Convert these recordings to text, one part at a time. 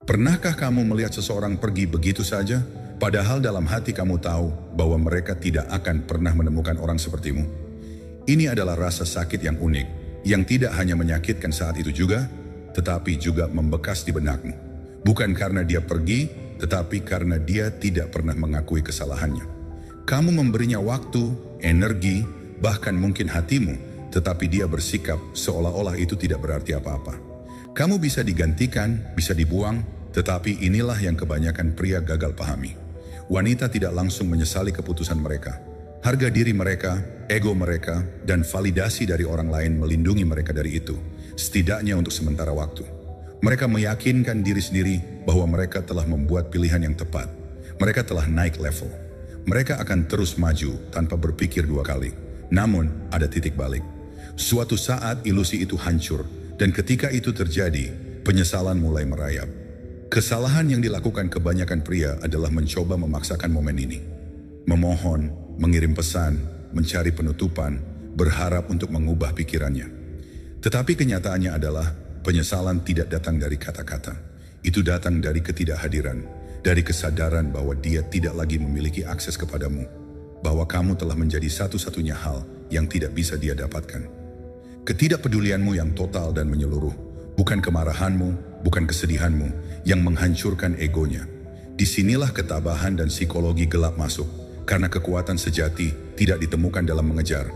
Pernahkah kamu melihat seseorang pergi begitu saja, padahal dalam hati kamu tahu bahwa mereka tidak akan pernah menemukan orang sepertimu? Ini adalah rasa sakit yang unik, yang tidak hanya menyakitkan saat itu juga, tetapi juga membekas di benakmu. Bukan karena dia pergi, tetapi karena dia tidak pernah mengakui kesalahannya. Kamu memberinya waktu, energi, bahkan mungkin hatimu, tetapi dia bersikap seolah-olah itu tidak berarti apa-apa. Kamu bisa digantikan, bisa dibuang, tetapi inilah yang kebanyakan pria gagal pahami. Wanita tidak langsung menyesali keputusan mereka. Harga diri mereka, ego mereka, dan validasi dari orang lain melindungi mereka dari itu, setidaknya untuk sementara waktu. Mereka meyakinkan diri sendiri bahwa mereka telah membuat pilihan yang tepat. Mereka telah naik level. Mereka akan terus maju tanpa berpikir dua kali. Namun, ada titik balik. Suatu saat ilusi itu hancur, dan ketika itu terjadi, penyesalan mulai merayap. Kesalahan yang dilakukan kebanyakan pria adalah mencoba memaksakan momen ini. Memohon, mengirim pesan, mencari penutupan, berharap untuk mengubah pikirannya. Tetapi kenyataannya adalah penyesalan tidak datang dari kata-kata. Itu datang dari ketidakhadiran, dari kesadaran bahwa dia tidak lagi memiliki akses kepadamu, bahwa kamu telah menjadi satu-satunya hal yang tidak bisa dia dapatkan. Ketidakpedulianmu yang total dan menyeluruh, bukan kemarahanmu, bukan kesedihanmu, yang menghancurkan egonya. Disinilah ketabahan dan psikologi gelap masuk, karena kekuatan sejati tidak ditemukan dalam mengejar.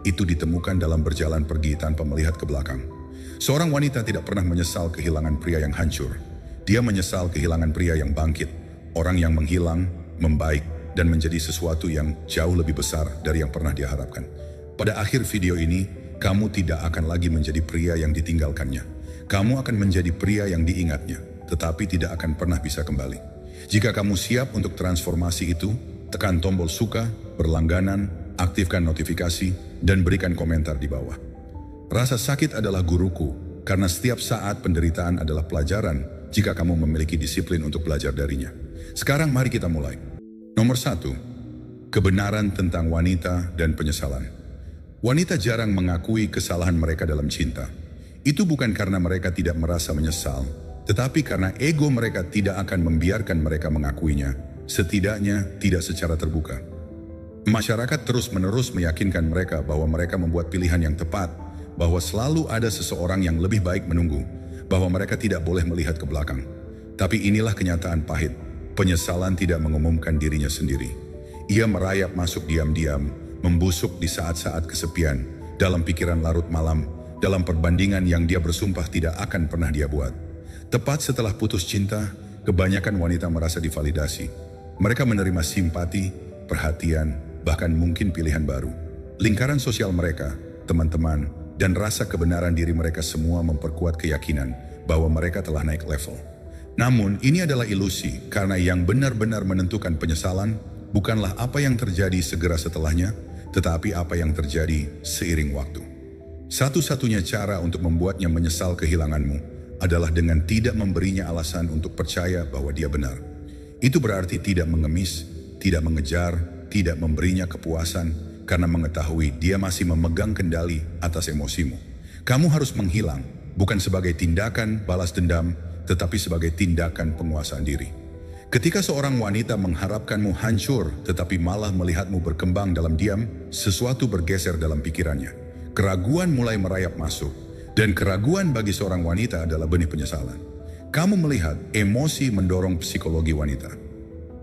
Itu ditemukan dalam berjalan pergi tanpa melihat ke belakang. Seorang wanita tidak pernah menyesal kehilangan pria yang hancur. Dia menyesal kehilangan pria yang bangkit, orang yang menghilang, membaik, dan menjadi sesuatu yang jauh lebih besar dari yang pernah dia harapkan. Pada akhir video ini, kamu tidak akan lagi menjadi pria yang ditinggalkannya. Kamu akan menjadi pria yang diingatnya, tetapi tidak akan pernah bisa kembali. Jika kamu siap untuk transformasi itu, tekan tombol suka, berlangganan, aktifkan notifikasi, dan berikan komentar di bawah. Rasa sakit adalah guruku, karena setiap saat penderitaan adalah pelajaran jika kamu memiliki disiplin untuk belajar darinya. Sekarang mari kita mulai. Nomor 1. Kebenaran tentang wanita dan penyesalan. Wanita jarang mengakui kesalahan mereka dalam cinta. Itu bukan karena mereka tidak merasa menyesal, tetapi karena ego mereka tidak akan membiarkan mereka mengakuinya, setidaknya tidak secara terbuka. Masyarakat terus-menerus meyakinkan mereka bahwa mereka membuat pilihan yang tepat, bahwa selalu ada seseorang yang lebih baik menunggu, bahwa mereka tidak boleh melihat ke belakang. Tapi inilah kenyataan pahit. Penyesalan tidak mengumumkan dirinya sendiri. Ia merayap masuk diam-diam, membusuk di saat-saat kesepian, dalam pikiran larut malam, dalam perbandingan yang dia bersumpah tidak akan pernah dia buat. Tepat setelah putus cinta, kebanyakan wanita merasa divalidasi. Mereka menerima simpati, perhatian, bahkan mungkin pilihan baru. Lingkaran sosial mereka, teman-teman, dan rasa kebenaran diri mereka semua memperkuat keyakinan bahwa mereka telah naik level. Namun, ini adalah ilusi, karena yang benar-benar menentukan penyesalan bukanlah apa yang terjadi segera setelahnya, tetapi apa yang terjadi seiring waktu. Satu-satunya cara untuk membuatnya menyesal kehilanganmu adalah dengan tidak memberinya alasan untuk percaya bahwa dia benar. Itu berarti tidak mengemis, tidak mengejar, tidak memberinya kepuasan karena mengetahui dia masih memegang kendali atas emosimu. Kamu harus menghilang, bukan sebagai tindakan balas dendam, tetapi sebagai tindakan penguasaan diri. Ketika seorang wanita mengharapkanmu hancur, tetapi malah melihatmu berkembang dalam diam, sesuatu bergeser dalam pikirannya. Keraguan mulai merayap masuk, dan keraguan bagi seorang wanita adalah benih penyesalan. Kamu melihat emosi mendorong psikologi wanita.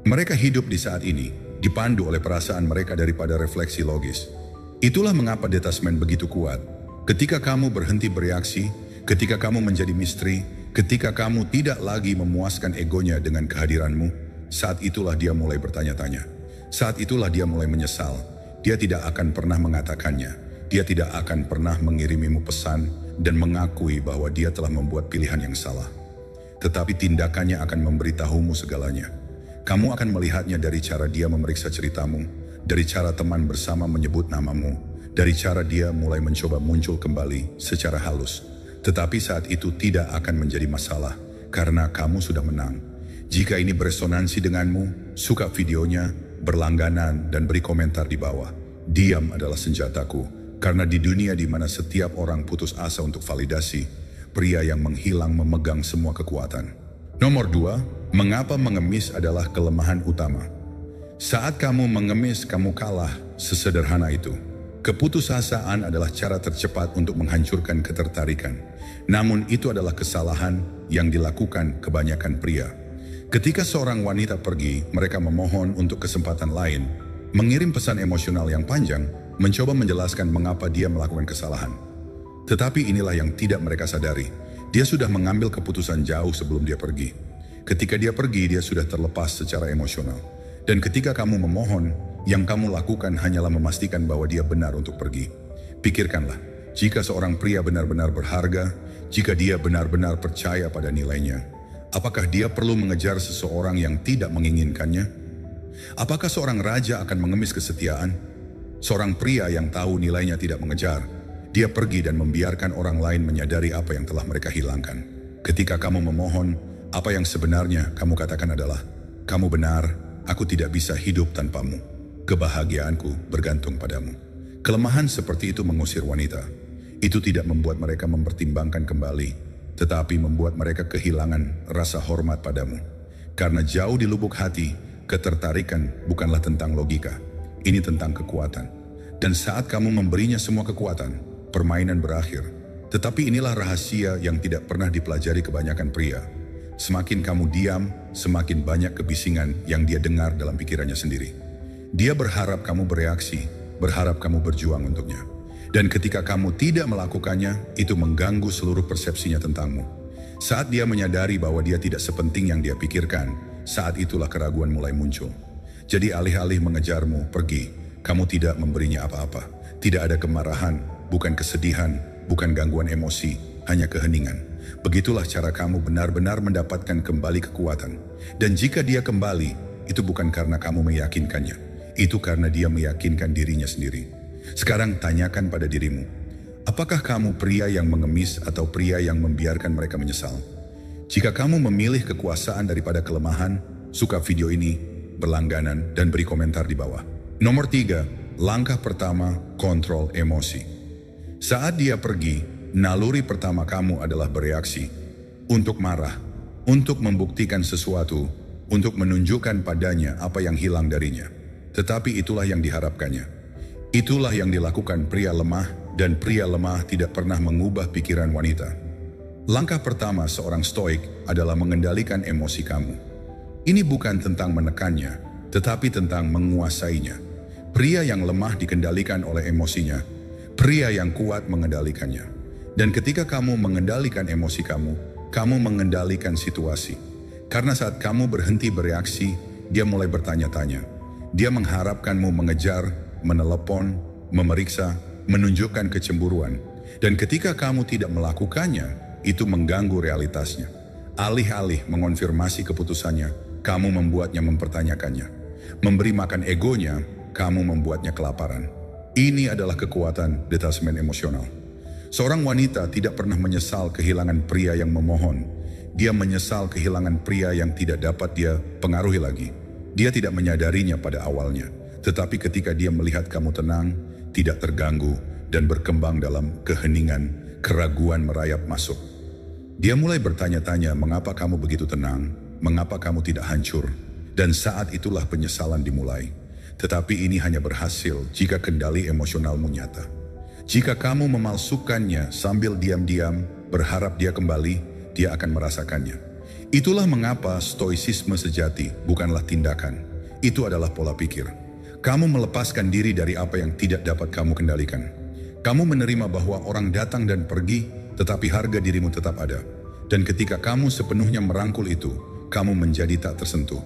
Mereka hidup di saat ini, dipandu oleh perasaan mereka daripada refleksi logis. Itulah mengapa detachment begitu kuat. Ketika kamu berhenti bereaksi, ketika kamu menjadi misteri, ketika kamu tidak lagi memuaskan egonya dengan kehadiranmu, saat itulah dia mulai bertanya-tanya. Saat itulah dia mulai menyesal. Dia tidak akan pernah mengatakannya. Dia tidak akan pernah mengirimimu pesan dan mengakui bahwa dia telah membuat pilihan yang salah. Tetapi tindakannya akan memberitahumu segalanya. Kamu akan melihatnya dari cara dia memeriksa ceritamu, dari cara teman bersama menyebut namamu, dari cara dia mulai mencoba muncul kembali secara halus. Tetapi saat itu tidak akan menjadi masalah, karena kamu sudah menang. Jika ini beresonansi denganmu, suka videonya, berlangganan, dan beri komentar di bawah. Diam adalah senjataku, karena di dunia di mana setiap orang putus asa untuk validasi, pria yang menghilang memegang semua kekuatan. Nomor 2, mengapa mengemis adalah kelemahan utama. Saat kamu mengemis, kamu kalah, sesederhana itu. Keputusasaan adalah cara tercepat untuk menghancurkan ketertarikan. Namun itu adalah kesalahan yang dilakukan kebanyakan pria. Ketika seorang wanita pergi, mereka memohon untuk kesempatan lain, mengirim pesan emosional yang panjang, mencoba menjelaskan mengapa dia melakukan kesalahan. Tetapi inilah yang tidak mereka sadari. Dia sudah mengambil keputusan jauh sebelum dia pergi. Ketika dia pergi, dia sudah terlepas secara emosional. Dan ketika kamu memohon, yang kamu lakukan hanyalah memastikan bahwa dia benar untuk pergi. Pikirkanlah, jika seorang pria benar-benar berharga, jika dia benar-benar percaya pada nilainya, apakah dia perlu mengejar seseorang yang tidak menginginkannya? Apakah seorang raja akan mengemis kesetiaan? Seorang pria yang tahu nilainya tidak mengejar, dia pergi dan membiarkan orang lain menyadari apa yang telah mereka hilangkan. Ketika kamu memohon, apa yang sebenarnya kamu katakan adalah, kamu benar, aku tidak bisa hidup tanpamu. Kebahagiaanku bergantung padamu. Kelemahan seperti itu mengusir wanita. Itu tidak membuat mereka mempertimbangkan kembali, tetapi membuat mereka kehilangan rasa hormat padamu. Karena jauh di lubuk hati, ketertarikan bukanlah tentang logika. Ini tentang kekuatan. Dan saat kamu memberinya semua kekuatan, permainan berakhir. Tetapi inilah rahasia yang tidak pernah dipelajari kebanyakan pria. Semakin kamu diam, semakin banyak kebisingan yang dia dengar dalam pikirannya sendiri. Dia berharap kamu bereaksi, berharap kamu berjuang untuknya. Dan ketika kamu tidak melakukannya, itu mengganggu seluruh persepsinya tentangmu. Saat dia menyadari bahwa dia tidak sepenting yang dia pikirkan, saat itulah keraguan mulai muncul. Jadi alih-alih mengejarmu, pergi. Kamu tidak memberinya apa-apa. Tidak ada kemarahan, bukan kesedihan, bukan gangguan emosi, hanya keheningan. Begitulah cara kamu benar-benar mendapatkan kembali kekuatan. Dan jika dia kembali, itu bukan karena kamu meyakinkannya. Itu karena dia meyakinkan dirinya sendiri. Sekarang tanyakan pada dirimu, apakah kamu pria yang mengemis atau pria yang membiarkan mereka menyesal? Jika kamu memilih kekuasaan daripada kelemahan, suka video ini, berlangganan, dan beri komentar di bawah. Nomor 3, langkah pertama, kontrol emosi. Saat dia pergi, naluri pertama kamu adalah bereaksi, untuk marah, untuk membuktikan sesuatu, untuk menunjukkan padanya apa yang hilang darinya. Tetapi itulah yang diharapkannya. Itulah yang dilakukan pria lemah, dan pria lemah tidak pernah mengubah pikiran wanita. Langkah pertama seorang stoik adalah mengendalikan emosi kamu. Ini bukan tentang menekannya, tetapi tentang menguasainya. Pria yang lemah dikendalikan oleh emosinya, pria yang kuat mengendalikannya. Dan ketika kamu mengendalikan emosi kamu mengendalikan situasi. Karena saat kamu berhenti bereaksi, dia mulai bertanya-tanya. Dia mengharapkanmu mengejar, menelepon, memeriksa, menunjukkan kecemburuan. Dan ketika kamu tidak melakukannya, itu mengganggu realitasnya. Alih-alih mengonfirmasi keputusannya, kamu membuatnya mempertanyakannya. Memberi makan egonya, kamu membuatnya kelaparan. Ini adalah kekuatan detachment emosional. Seorang wanita tidak pernah menyesal kehilangan pria yang memohon. Dia menyesal kehilangan pria yang tidak dapat dia pengaruhi lagi. Dia tidak menyadarinya pada awalnya, tetapi ketika dia melihat kamu tenang, tidak terganggu, dan berkembang dalam keheningan, keraguan merayap masuk. Dia mulai bertanya-tanya mengapa kamu begitu tenang, mengapa kamu tidak hancur, dan saat itulah penyesalan dimulai. Tetapi ini hanya berhasil jika kendali emosionalmu nyata. Jika kamu memalsukannya sambil diam-diam, berharap dia kembali, dia akan merasakannya. Itulah mengapa stoicisme sejati bukanlah tindakan. Itu adalah pola pikir. Kamu melepaskan diri dari apa yang tidak dapat kamu kendalikan. Kamu menerima bahwa orang datang dan pergi, tetapi harga dirimu tetap ada. Dan ketika kamu sepenuhnya merangkul itu, kamu menjadi tak tersentuh.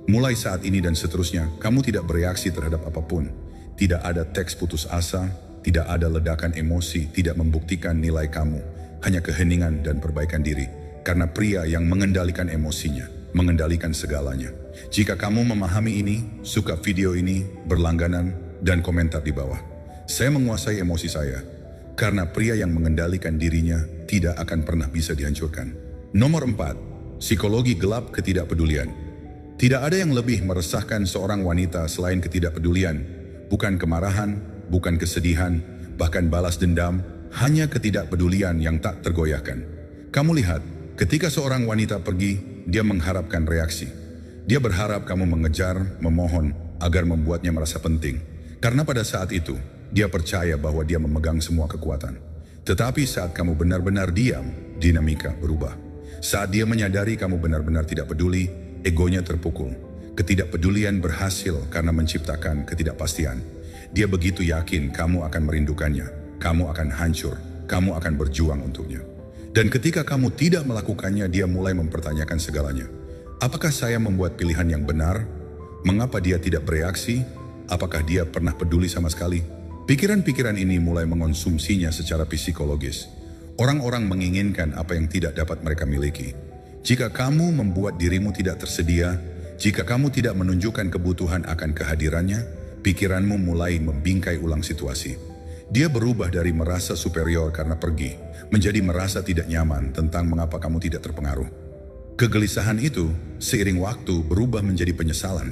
Mulai saat ini dan seterusnya, kamu tidak bereaksi terhadap apapun. Tidak ada teks putus asa, tidak ada ledakan emosi, tidak membuktikan nilai kamu. Hanya keheningan dan perbaikan diri. Karena pria yang mengendalikan emosinya, mengendalikan segalanya. Jika kamu memahami ini, suka video ini, berlangganan, dan komentar di bawah. Saya menguasai emosi saya, karena pria yang mengendalikan dirinya tidak akan pernah bisa dihancurkan. Nomor 4, psikologi gelap ketidakpedulian. Tidak ada yang lebih meresahkan seorang wanita selain ketidakpedulian. Bukan kemarahan, bukan kesedihan, bahkan balas dendam, hanya ketidakpedulian yang tak tergoyahkan. Kamu lihat, ketika seorang wanita pergi, dia mengharapkan reaksi. Dia berharap kamu mengejar, memohon, agar membuatnya merasa penting. Karena pada saat itu, dia percaya bahwa dia memegang semua kekuatan. Tetapi saat kamu benar-benar diam, dinamika berubah. Saat dia menyadari kamu benar-benar tidak peduli, egonya terpukul. Ketidakpedulian berhasil karena menciptakan ketidakpastian. Dia begitu yakin kamu akan merindukannya, kamu akan hancur, kamu akan berjuang untuknya. Dan ketika kamu tidak melakukannya, dia mulai mempertanyakan segalanya. Apakah saya membuat pilihan yang benar? Mengapa dia tidak bereaksi? Apakah dia pernah peduli sama sekali? Pikiran-pikiran ini mulai mengonsumsinya secara psikologis. Orang-orang menginginkan apa yang tidak dapat mereka miliki. Jika kamu membuat dirimu tidak tersedia, jika kamu tidak menunjukkan kebutuhan akan kehadirannya, pikiranmu mulai membingkai ulang situasi. Dia berubah dari merasa superior karena pergi, menjadi merasa tidak nyaman tentang mengapa kamu tidak terpengaruh. Kegelisahan itu, seiring waktu, berubah menjadi penyesalan.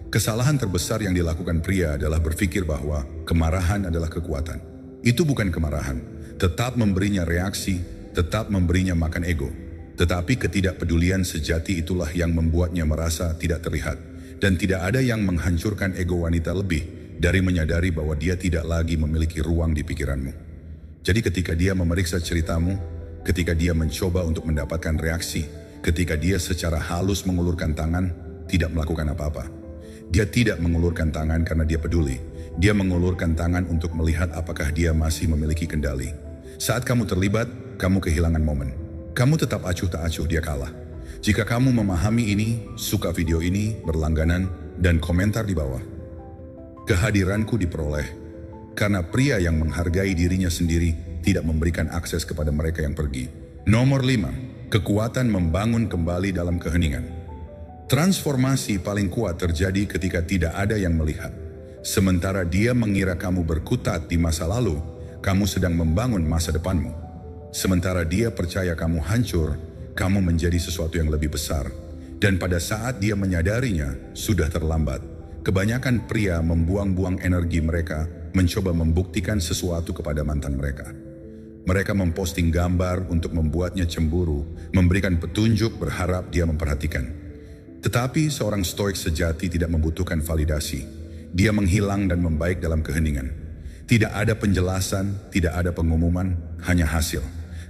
Kesalahan terbesar yang dilakukan pria adalah berpikir bahwa kemarahan adalah kekuatan. Itu bukan kemarahan, tetap memberinya reaksi, tetap memberinya makan ego. Tetapi ketidakpedulian sejati itulah yang membuatnya merasa tidak terlihat. Dan tidak ada yang menghancurkan ego wanita lebih dari menyadari bahwa dia tidak lagi memiliki ruang di pikiranmu. Jadi ketika dia memeriksa ceritamu, ketika dia mencoba untuk mendapatkan reaksi, ketika dia secara halus mengulurkan tangan, tidak melakukan apa-apa. Dia tidak mengulurkan tangan karena dia peduli. Dia mengulurkan tangan untuk melihat apakah dia masih memiliki kendali. Saat kamu terlibat, kamu kehilangan momen. Kamu tetap acuh tak acuh, dia kalah. Jika kamu memahami ini, suka video ini, berlangganan, dan komentar di bawah. Kehadiranku diperoleh karena pria yang menghargai dirinya sendiri tidak memberikan akses kepada mereka yang pergi. Nomor 5, kekuatan membangun kembali dalam keheningan. Transformasi paling kuat terjadi ketika tidak ada yang melihat. Sementara dia mengira kamu berkutat di masa lalu, kamu sedang membangun masa depanmu. Sementara dia percaya kamu hancur, kamu menjadi sesuatu yang lebih besar. Dan pada saat dia menyadarinya, sudah terlambat. Kebanyakan pria membuang-buang energi mereka mencoba membuktikan sesuatu kepada mantan mereka. Mereka memposting gambar untuk membuatnya cemburu, memberikan petunjuk berharap dia memperhatikan. Tetapi seorang stoik sejati tidak membutuhkan validasi. Dia menghilang dan membaik dalam keheningan. Tidak ada penjelasan, tidak ada pengumuman, hanya hasil.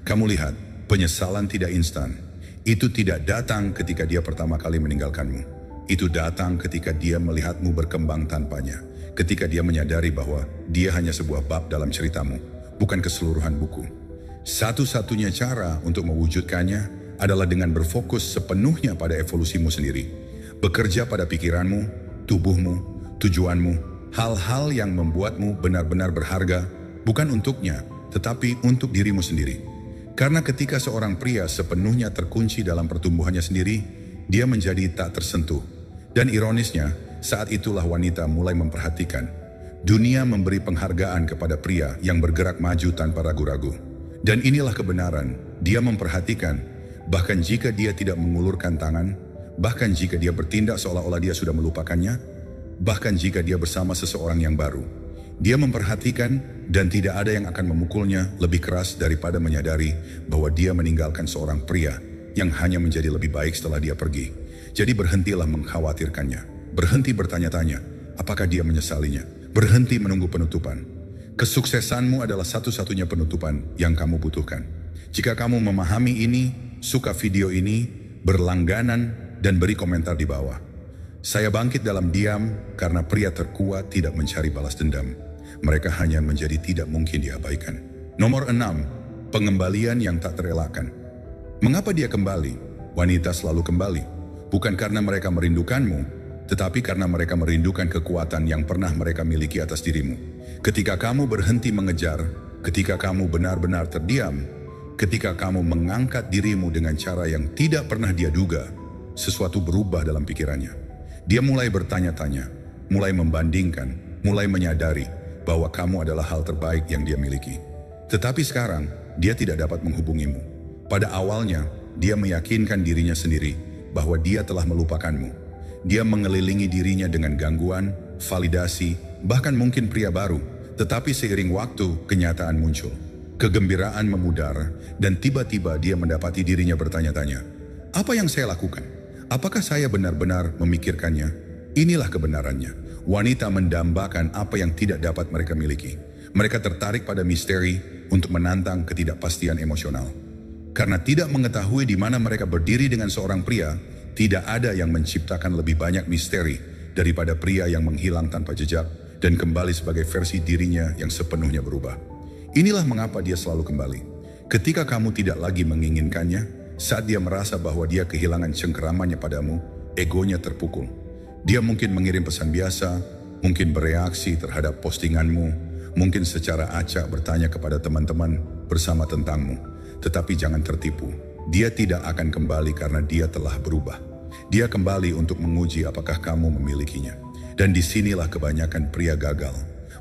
Kamu lihat, penyesalan tidak instan. Itu tidak datang ketika dia pertama kali meninggalkanmu. Itu datang ketika dia melihatmu berkembang tanpanya. Ketika dia menyadari bahwa dia hanya sebuah bab dalam ceritamu, bukan keseluruhan buku. Satu-satunya cara untuk mewujudkannya adalah dengan berfokus sepenuhnya pada evolusimu sendiri. Bekerja pada pikiranmu, tubuhmu, tujuanmu, hal-hal yang membuatmu benar-benar berharga, bukan untuknya, tetapi untuk dirimu sendiri. Karena ketika seorang pria sepenuhnya terkunci dalam pertumbuhannya sendiri, dia menjadi tak tersentuh. Dan ironisnya, saat itulah wanita mulai memperhatikan. Dunia memberi penghargaan kepada pria yang bergerak maju tanpa ragu-ragu. Dan inilah kebenaran, dia memperhatikan, bahkan jika dia tidak mengulurkan tangan, bahkan jika dia bertindak seolah-olah dia sudah melupakannya, bahkan jika dia bersama seseorang yang baru. Dia memperhatikan dan tidak ada yang akan memukulnya lebih keras daripada menyadari bahwa dia meninggalkan seorang pria yang hanya menjadi lebih baik setelah dia pergi. Jadi berhentilah mengkhawatirkannya. Berhenti bertanya-tanya, apakah dia menyesalinya. Berhenti menunggu penutupan. Kesuksesanmu adalah satu-satunya penutupan yang kamu butuhkan. Jika kamu memahami ini, suka video ini, berlangganan, dan beri komentar di bawah. Saya bangkit dalam diam karena pria terkuat tidak mencari balas dendam. Mereka hanya menjadi tidak mungkin diabaikan. Nomor 6, pengembalian yang tak terelakkan. Mengapa dia kembali? Wanita selalu kembali. Bukan karena mereka merindukanmu, tetapi karena mereka merindukan kekuatan yang pernah mereka miliki atas dirimu. Ketika kamu berhenti mengejar, ketika kamu benar-benar terdiam, ketika kamu mengangkat dirimu dengan cara yang tidak pernah dia duga, sesuatu berubah dalam pikirannya. Dia mulai bertanya-tanya, mulai membandingkan, mulai menyadari bahwa kamu adalah hal terbaik yang dia miliki. Tetapi sekarang, dia tidak dapat menghubungimu. Pada awalnya, dia meyakinkan dirinya sendiri bahwa dia telah melupakanmu. Dia mengelilingi dirinya dengan gangguan, validasi, bahkan mungkin pria baru. Tetapi seiring waktu, kenyataan muncul. Kegembiraan memudar, dan tiba-tiba dia mendapati dirinya bertanya-tanya, Apa yang saya lakukan? Apakah saya benar-benar memikirkannya? Inilah kebenarannya. Wanita mendambakan apa yang tidak dapat mereka miliki. Mereka tertarik pada misteri untuk menantang ketidakpastian emosional. Karena tidak mengetahui di mana mereka berdiri dengan seorang pria, tidak ada yang menciptakan lebih banyak misteri daripada pria yang menghilang tanpa jejak dan kembali sebagai versi dirinya yang sepenuhnya berubah. Inilah mengapa dia selalu kembali. Ketika kamu tidak lagi menginginkannya, saat dia merasa bahwa dia kehilangan cengkeramannya padamu, egonya terpukul. Dia mungkin mengirim pesan biasa, mungkin bereaksi terhadap postinganmu, mungkin secara acak bertanya kepada teman-teman bersama tentangmu. Tetapi jangan tertipu, dia tidak akan kembali karena dia telah berubah. Dia kembali untuk menguji apakah kamu memilikinya. Dan disinilah kebanyakan pria gagal.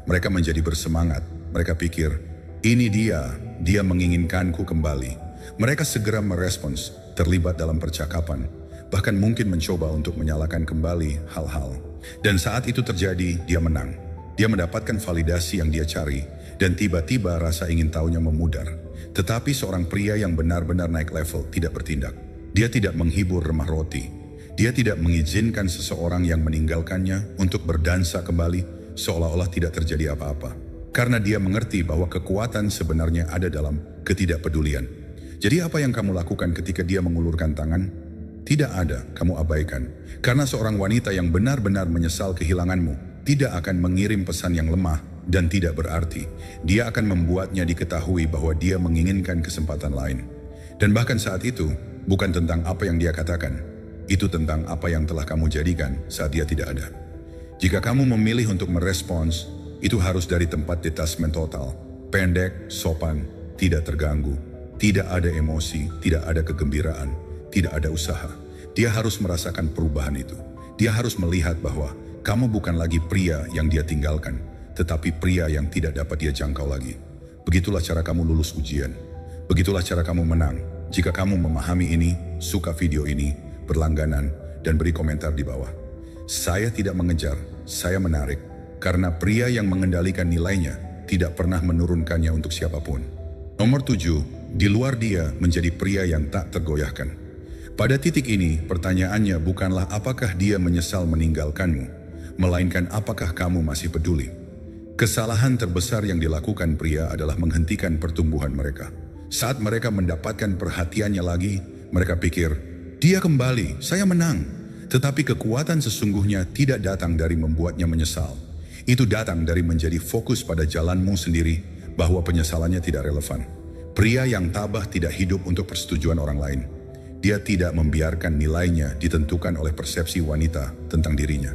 Mereka menjadi bersemangat, mereka pikir, ini dia menginginkanku kembali. Mereka segera merespons, terlibat dalam percakapan, bahkan mungkin mencoba untuk menyalakan kembali hal-hal. Dan saat itu terjadi, dia menang. Dia mendapatkan validasi yang dia cari, dan tiba-tiba rasa ingin tahunya memudar. Tetapi seorang pria yang benar-benar naik level tidak bertindak. Dia tidak menghibur remah roti. Dia tidak mengizinkan seseorang yang meninggalkannya untuk berdansa kembali seolah-olah tidak terjadi apa-apa. Karena dia mengerti bahwa kekuatan sebenarnya ada dalam ketidakpedulian. Jadi apa yang kamu lakukan ketika dia mengulurkan tangan? Tidak ada, kamu abaikan. Karena seorang wanita yang benar-benar menyesal kehilanganmu tidak akan mengirim pesan yang lemah dan tidak berarti. Dia akan membuatnya diketahui bahwa dia menginginkan kesempatan lain. Dan bahkan saat itu, bukan tentang apa yang dia katakan. Itu tentang apa yang telah kamu jadikan saat dia tidak ada. Jika kamu memilih untuk merespons, itu harus dari tempat detachment total. Pendek, sopan, tidak terganggu. Tidak ada emosi, tidak ada kegembiraan, tidak ada usaha. Dia harus merasakan perubahan itu. Dia harus melihat bahwa kamu bukan lagi pria yang dia tinggalkan, tetapi pria yang tidak dapat dia jangkau lagi. Begitulah cara kamu lulus ujian. Begitulah cara kamu menang. Jika kamu memahami ini, suka video ini, berlangganan, dan beri komentar di bawah. Saya tidak mengejar, saya menarik. Karena pria yang mengendalikan nilainya tidak pernah menurunkannya untuk siapapun. Nomor 7. Di luar dia menjadi pria yang tak tergoyahkan. Pada titik ini, pertanyaannya bukanlah apakah dia menyesal meninggalkanmu, melainkan apakah kamu masih peduli. Kesalahan terbesar yang dilakukan pria adalah menghentikan pertumbuhan mereka. Saat mereka mendapatkan perhatiannya lagi, mereka pikir, dia kembali, saya menang. Tetapi kekuatan sesungguhnya tidak datang dari membuatnya menyesal. Itu datang dari menjadi fokus pada jalanmu sendiri, bahwa penyesalannya tidak relevan. Pria yang tabah tidak hidup untuk persetujuan orang lain. Dia tidak membiarkan nilainya ditentukan oleh persepsi wanita tentang dirinya.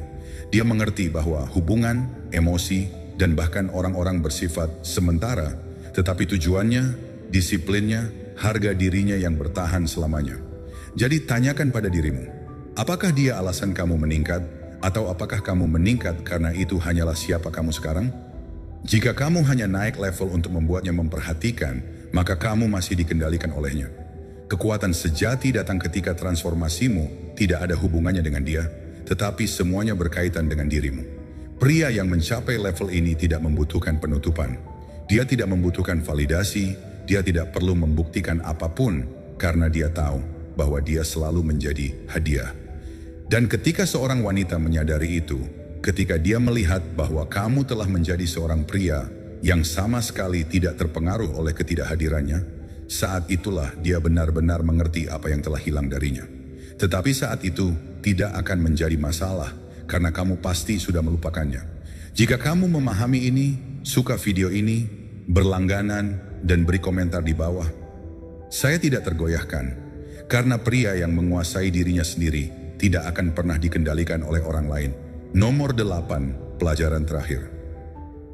Dia mengerti bahwa hubungan, emosi, dan bahkan orang-orang bersifat sementara, tetapi tujuannya, disiplinnya, harga dirinya yang bertahan selamanya. Jadi tanyakan pada dirimu, apakah dia alasan kamu meningkat, atau apakah kamu meningkat karena itu hanyalah siapa kamu sekarang? Jika kamu hanya naik level untuk membuatnya memperhatikan, maka kamu masih dikendalikan olehnya. Kekuatan sejati datang ketika transformasimu tidak ada hubungannya dengan dia, tetapi semuanya berkaitan dengan dirimu. Pria yang mencapai level ini tidak membutuhkan penutupan. Dia tidak membutuhkan validasi, dia tidak perlu membuktikan apapun karena dia tahu bahwa dia selalu menjadi hadiah. Dan ketika seorang wanita menyadari itu, ketika dia melihat bahwa kamu telah menjadi seorang pria yang sama sekali tidak terpengaruh oleh ketidakhadirannya, saat itulah dia benar-benar mengerti apa yang telah hilang darinya. Tetapi saat itu tidak akan menjadi masalah karena kamu pasti sudah melupakannya. Jika kamu memahami ini, suka video ini, berlangganan, dan beri komentar di bawah. Saya tidak tergoyahkan karena pria yang menguasai dirinya sendiri tidak akan pernah dikendalikan oleh orang lain. Nomor 8, pelajaran terakhir.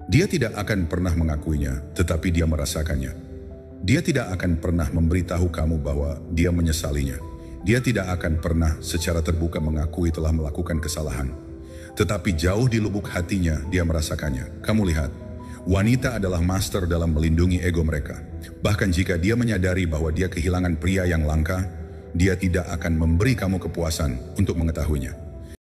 Dia tidak akan pernah mengakuinya, tetapi dia merasakannya. Dia tidak akan pernah memberitahu kamu bahwa dia menyesalinya. Dia tidak akan pernah secara terbuka mengakui telah melakukan kesalahan. Tetapi jauh di lubuk hatinya dia merasakannya. Kamu lihat, wanita adalah master dalam melindungi ego mereka. Bahkan jika dia menyadari bahwa dia kehilangan pria yang langka, dia tidak akan memberi kamu kepuasan untuk mengetahuinya.